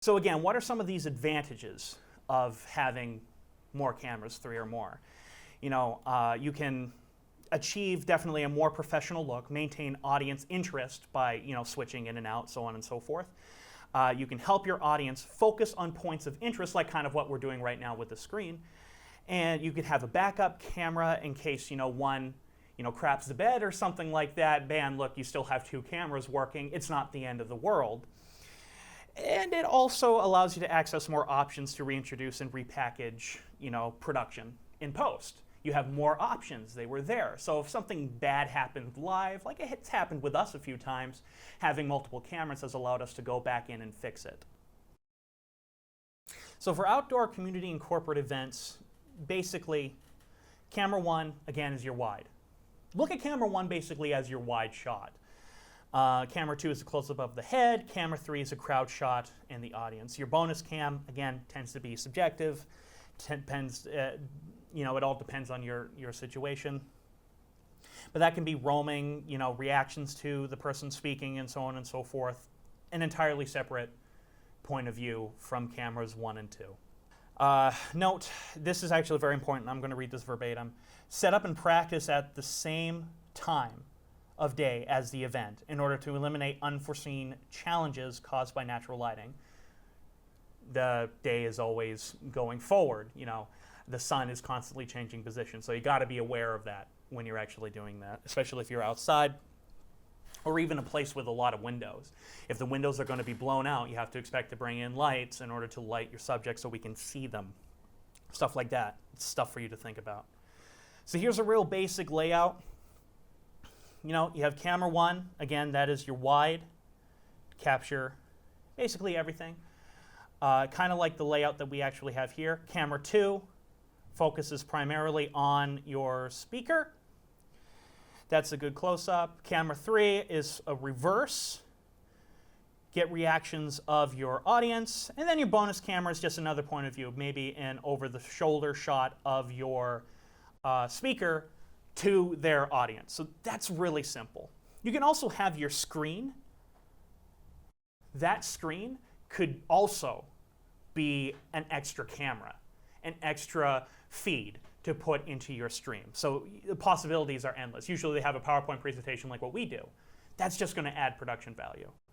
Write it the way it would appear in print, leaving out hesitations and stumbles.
So again, what are some of these advantages of having more cameras, 3 or more? You can achieve definitely a more professional look, maintain audience interest by switching in and out, so on and so forth. You can help your audience focus on points of interest, like kind of what we're doing right now with the screen. And you could have a backup camera in case one craps the bed or something like that. Bam, look, you still have 2 cameras working. It's not the end of the world. And it also allows you to access more options to reintroduce and repackage production in post. You have more options. They were there. So if something bad happened live, like it's happened with us a few times, having multiple cameras has allowed us to go back in and fix it. So for outdoor community and corporate events, basically, camera 1, again, is your wide. Look at camera 1 basically as your wide shot. Camera 2 is a close-up of the head. Camera 3 is a crowd shot and the audience. Your bonus cam, again, tends to be subjective. Depends, it all depends on your situation. But that can be roaming, reactions to the person speaking and so on and so forth. An entirely separate point of view from cameras 1 and 2. Note, this is actually very important. I'm going to read this verbatim. Set up and practice at the same time of day as the event in order to eliminate unforeseen challenges caused by natural lighting. The day is always going forward. The sun is constantly changing position, so you got to be aware of that when you're actually doing that, especially if you're outside or even a place with a lot of windows. If the windows are going to be blown out, you have to expect to bring in lights in order to light your subject so we can see them. Stuff like that. It's stuff for you to think about. So here's a real basic layout. You have camera 1, again, that is your wide, capture basically everything. Kind of like the layout that we actually have here. Camera 2 focuses primarily on your speaker. That's a good close-up. Camera 3 is a reverse. Get reactions of your audience. And then your bonus camera is just another point of view, maybe an over-the-shoulder shot of your speaker to their audience. So that's really simple. You can also have your screen. That screen could also be an extra camera, an extra feed to put into your stream. So the possibilities are endless. Usually they have a PowerPoint presentation like what we do. That's just going to add production value.